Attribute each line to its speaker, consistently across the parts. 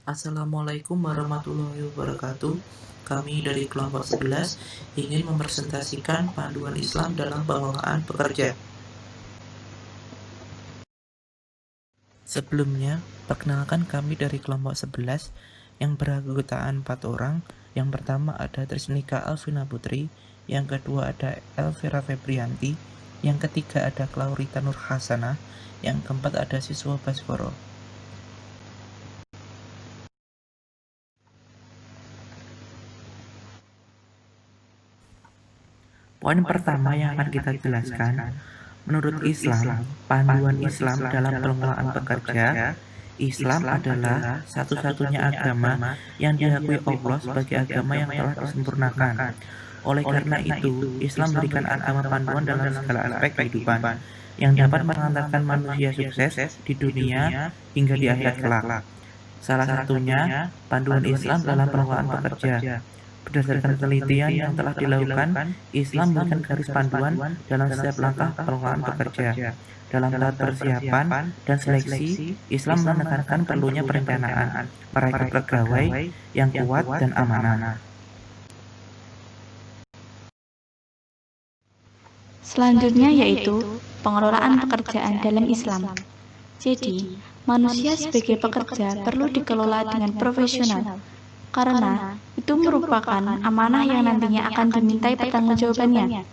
Speaker 1: Assalamualaikum warahmatullahi wabarakatuh. Kami dari kelompok 11 ingin mempresentasikan panduan Islam dalam pengelolaan pekerja. Sebelumnya, perkenalkan kami dari kelompok 11 yang beranggotaan 4 orang. Yang pertama ada Trisnika Alvina Putri, yang kedua ada Elvira Febrianti, yang ketiga ada Klaurita Nur Hasanah, yang keempat ada Siswa Baskoro. Poin pertama yang akan kita jelaskan, menurut Islam, panduan Islam dalam pengelolaan pekerja, Islam adalah satu-satunya agama yang diakui Allah sebagai agama yang telah disempurnakan. Oleh karena itu, Islam memberikan agama panduan dalam segala aspek kehidupan yang dapat mengantarkan manusia sukses di dunia hingga di akhirat kelak. Salah satunya, panduan Islam dalam pengelolaan pekerja. Berdasarkan penelitian yang telah dilakukan, Islam memberikan garis panduan dalam setiap langkah pengelolaan pekerja. Dalam tahap persiapan dan seleksi, Islam menekankan perlunya perencanaan, merekrut pegawai yang kuat dan amanah.
Speaker 2: Selanjutnya yaitu pengelolaan pekerjaan dalam Islam. Jadi, manusia sebagai pekerja perlu dikelola dengan profesional, karena itu merupakan amanah yang nantinya akan dimintai pertanggungjawabannya.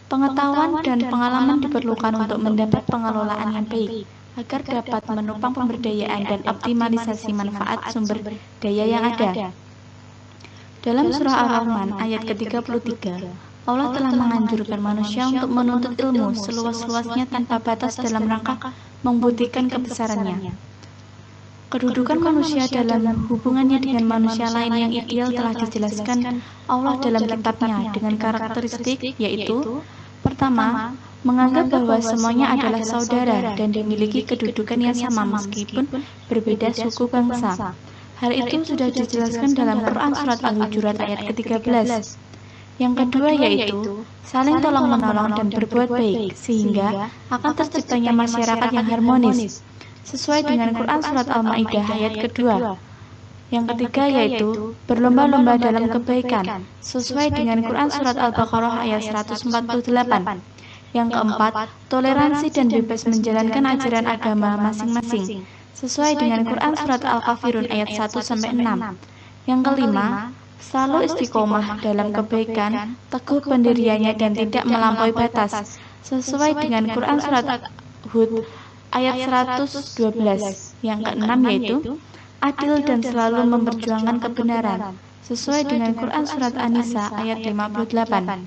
Speaker 2: Pengetahuan dan pengalaman diperlukan untuk mendapat pengelolaan yang baik, agar dapat menopang pemberdayaan dan optimalisasi manfaat sumber daya yang ada. Dalam surah Ar-Rahman ayat ke-33, Allah telah menganjurkan manusia untuk menuntut ilmu seluas-luasnya tanpa batas dalam rangka membuktikan kebesarannya. Kedudukan manusia dalam hubungannya dengan manusia lain yang ideal telah dijelaskan Allah dalam kitabnya dengan karakteristik yaitu: pertama, menganggap bahwa semuanya adalah saudara dan dimiliki kedudukan yang sama meskipun berbeda suku bangsa. Hal itu sudah dijelaskan dalam Quran Surat Al-Hujurat ayat ke-13. Yang kedua yaitu saling tolong-menolong dan berbuat baik, sehingga akan terciptanya masyarakat yang harmonis, sesuai dengan Quran Surat Al-Ma'idah ayat kedua. Yang ketiga yaitu berlomba-lomba dalam kebaikan, sesuai dengan Quran Surat Al-Baqarah ayat 148. Yang keempat, toleransi dan bebas menjalankan ajaran agama masing-masing, sesuai dengan Quran Surat Al-Kafirun ayat 1-6. Yang kelima, selalu istiqomah dalam kebaikan, teguh pendiriannya dan tidak melampaui batas, sesuai dengan Quran Surat Hud ayat 112. Yang keenam yaitu adil dan selalu memperjuangkan kebenaran, sesuai dengan Quran Surat An-Nisa ayat 58.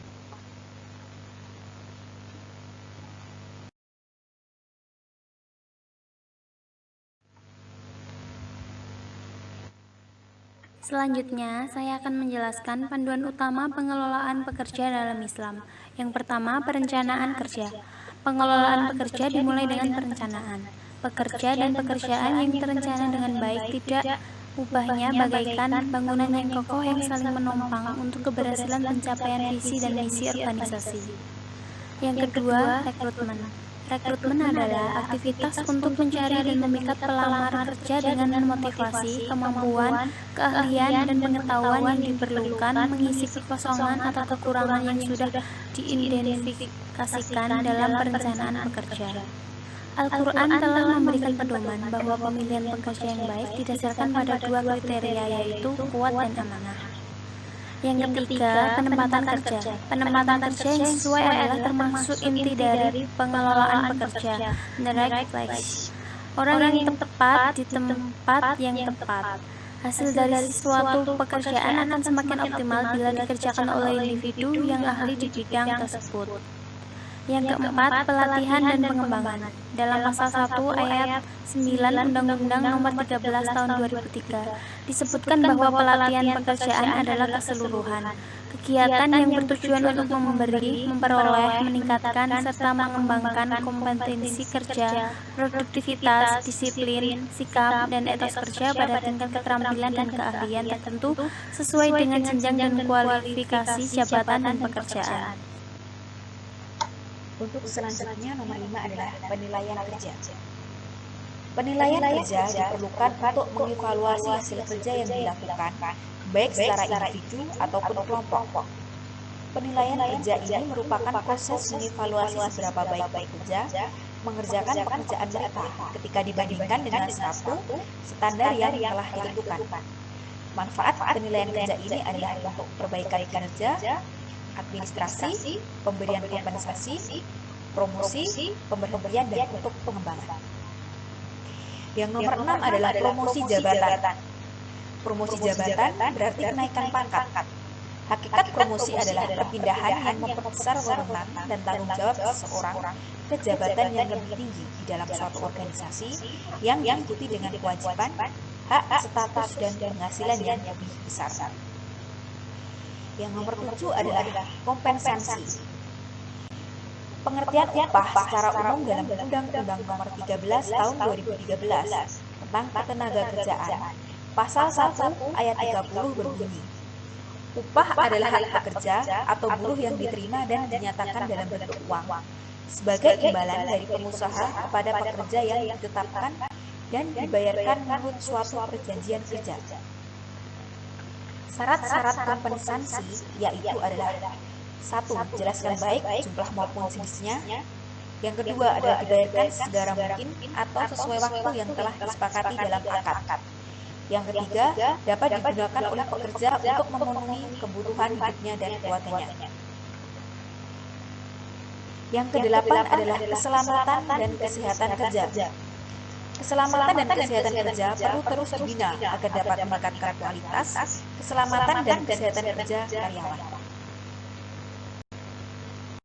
Speaker 3: Selanjutnya, saya akan menjelaskan panduan utama pengelolaan pekerja dalam Islam. Yang pertama, perencanaan kerja. Pengelolaan pekerja dimulai dengan perencanaan. Pekerja dan pekerjaan yang terencana dengan baik tidak ubahnya bagaikan bangunan yang kokoh yang saling menopang untuk keberhasilan pencapaian visi dan misi organisasi. Yang kedua, rekrutmen. Rekrutmen adalah aktivitas untuk mencari dan memikat pelamar kerja dengan memotivasi, kemampuan, keahlian, dan pengetahuan yang diperlukan mengisi kekosongan atau kekurangan yang sudah diidentifikasikan dalam perencanaan pekerja. Al-Quran telah memberikan pedoman bahwa pemilihan pekerja yang baik didasarkan pada dua kriteria, yaitu kuat dan amanah. Yang ketiga, penempatan kerja. Penempatan kerja yang sesuai adalah termasuk inti dari pengelolaan pekerja, the right place. Orang yang tepat di tempat yang tepat. Hasil dari suatu pekerjaan akan semakin optimal bila dikerjakan oleh individu yang ahli di bidang tersebut. Yang keempat, pelatihan dan pengembangan. Dalam pasal 1 ayat 9 Undang-Undang Nomor 13 Tahun 2003 disebutkan bahwa pelatihan pekerjaan adalah keseluruhan kegiatan yang bertujuan untuk memberi, memperoleh, meningkatkan, serta mengembangkan kompetensi kerja, produktivitas, disiplin, sikap, dan etos kerja pada tingkat keterampilan dan keahlian tertentu sesuai dengan jenjang dan kualifikasi jabatan dan pekerjaan.
Speaker 4: Untuk selanjutnya nomor 5 adalah penilaian kerja. Penilaian kerja diperlukan untuk mengevaluasi hasil kerja yang dilakukan, baik secara individu ataupun kelompok. Penilaian kerja ini merupakan proses mengevaluasi seberapa baik pekerja mengerjakan pekerjaan mereka ketika dibandingkan dengan suatu standar yang telah ditentukan. Manfaat penilaian kerja ini adalah untuk perbaikan kinerja, administrasi, pemberian kompensasi, promosi, pemberhentian, dan untuk pengembangan. Yang nomor 6 adalah promosi jabatan. Promosi jabatan berarti kenaikan pangkat. Hakikat promosi adalah perpindahan yang memperbesar wewenang dan tanggung jawab seseorang ke jabatan yang lebih tinggi di dalam suatu organisasi yang diikuti dengan kewajiban, hak, status, dan penghasilan yang lebih besar. Yang nomor 7 adalah kompensasi. Pengertian upah secara umum dalam Undang-Undang Nomor 13 Tahun 2013 tentang Ketenagakerjaan, Pasal 1 Ayat 30 berbunyi, upah adalah hak pekerja atau buruh yang diterima dan dinyatakan dalam bentuk uang sebagai imbalan dari pengusaha kepada pekerja yang ditetapkan dan dibayarkan menurut suatu perjanjian kerja. Syarat-syarat kompensasi yaitu adalah: 1. Jelaskan baik jumlah maupun jenisnya. Yang kedua adalah dibayarkan segera mungkin atau sesuai waktu yang telah disepakati dalam akad. Yang ketiga, dapat digunakan oleh pekerja untuk memenuhi kebutuhan hidupnya dan keluarganya. Yang kedelapan adalah keselamatan dan kesehatan kerja. Keselamatan dan kesehatan kerja perlu terus dibina agar dapat meningkatkan kualitas keselamatan dan kesehatan kerja karyawan.